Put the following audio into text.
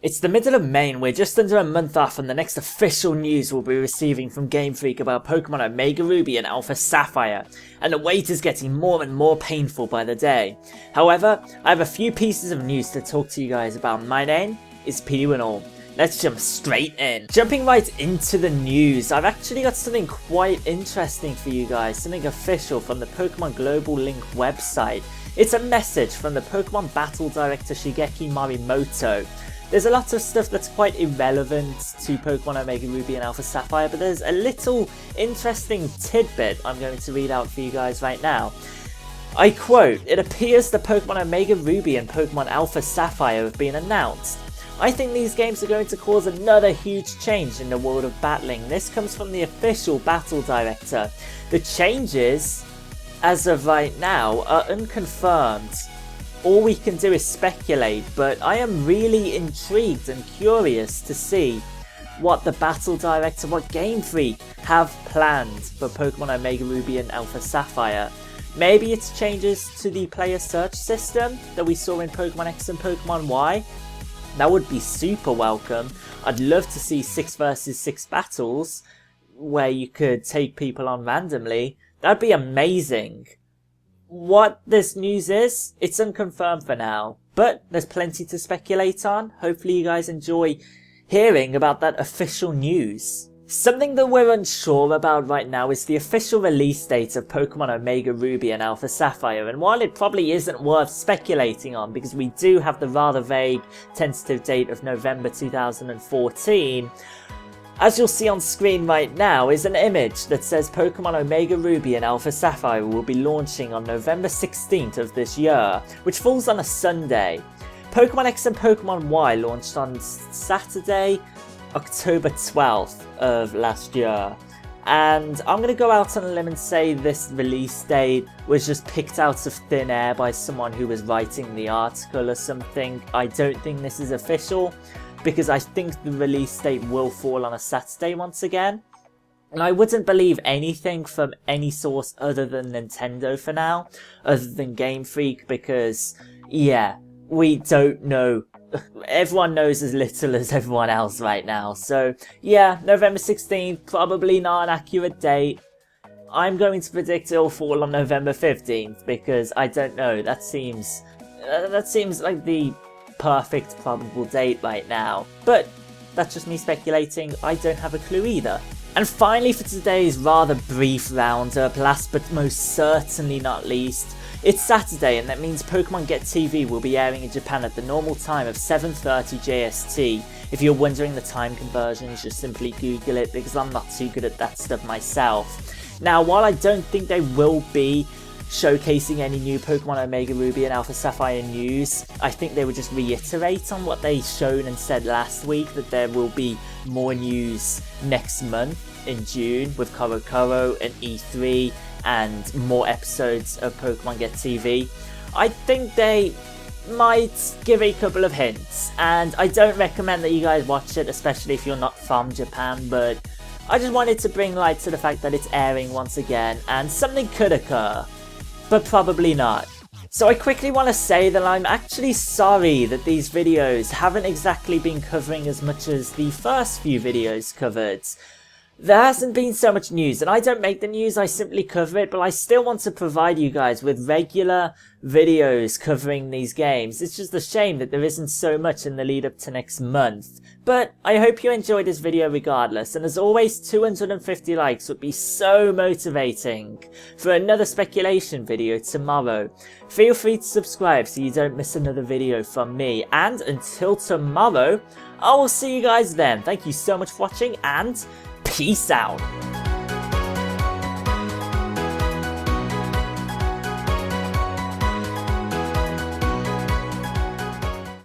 It's the middle of May and we're just under a month off from the next official news we'll be receiving from Game Freak about Pokémon Omega Ruby and Alpha Sapphire, and the wait is getting more and more painful by the day. However, I have a few pieces of news to talk to you guys about. My name is P1all. Let's jump straight in. Jumping right into the news, I've actually got something quite interesting for you guys, something official from the Pokemon Global Link website. It's a message from the Pokemon Battle Director Shigeki Morimoto. There's a lot of stuff that's quite irrelevant to Pokemon Omega Ruby and Alpha Sapphire, but there's a little interesting tidbit I'm going to read out for you guys right now. I quote, "It appears that Pokemon Omega Ruby and Pokemon Alpha Sapphire have been announced. I think these games are going to cause another huge change in the world of battling." This comes from the official Battle Director. The changes, as of right now, are unconfirmed. All we can do is speculate, but I am really intrigued and curious to see what the Battle Director, what Game Freak have planned for Pokemon Omega Ruby and Alpha Sapphire. Maybe it's changes to the player search system that we saw in Pokemon X and Pokemon Y. That would be super welcome. I'd love to see 6 versus 6 battles where you could take people on randomly. That'd be amazing. What this news is, it's unconfirmed for now, but there's plenty to speculate on. Hopefully you guys enjoy hearing about that official news. Something that we're unsure about right now is the official release date of Pokemon Omega Ruby and Alpha Sapphire, and while it probably isn't worth speculating on because we do have the rather vague tentative date of November 2014, as you'll see on screen right now is an image that says Pokemon Omega Ruby and Alpha Sapphire will be launching on November 16th of this year, which falls on a Sunday. Pokemon X and Pokemon Y launched on Saturday, October 12th of last year. And I'm going to go out on a limb and say this release date was just picked out of thin air by someone who was writing the article or something. I don't think this is official, because I think the release date will fall on a Saturday once again. And I wouldn't believe anything from any source other than Nintendo for now, other than Game Freak, because, yeah, we don't know. Everyone knows as little as everyone else right now. So, yeah, November 16th, probably not an accurate date. I'm going to predict it'll fall on November 15th, because I don't know, that seems like the perfect probable date right now, but that's just me speculating. I don't have a clue either. And finally, for today's rather brief roundup, last but most certainly not least, it's Saturday, and that means Pokémon Get-TV will be airing in Japan at the normal time of 7:30 JST. If you're wondering the time conversions, just simply Google it, because I'm not too good at that stuff myself. Now, while I don't think they will be showcasing any new Pokemon Omega Ruby and Alpha Sapphire news, I think they would just reiterate on what they shown and said last week, that there will be more news next month in June with Korokoro and E3 and more episodes of Pokemon Get-TV. I think they might give a couple of hints, and I don't recommend that you guys watch it, especially if you're not from Japan, but I just wanted to bring light to the fact that it's airing once again, and something could occur, but probably not. So I quickly want to say that I'm actually sorry that these videos haven't exactly been covering as much as the first few videos covered. There hasn't been so much news, and I don't make the news, I simply cover it, but I still want to provide you guys with regular videos covering these games. It's just a shame that there isn't so much in the lead up to next month. But I hope you enjoyed this video regardless, and as always, 250 likes would be so motivating for another speculation video tomorrow. Feel free to subscribe so you don't miss another video from me, and until tomorrow, I will see you guys then. Thank you so much for watching, and peace out.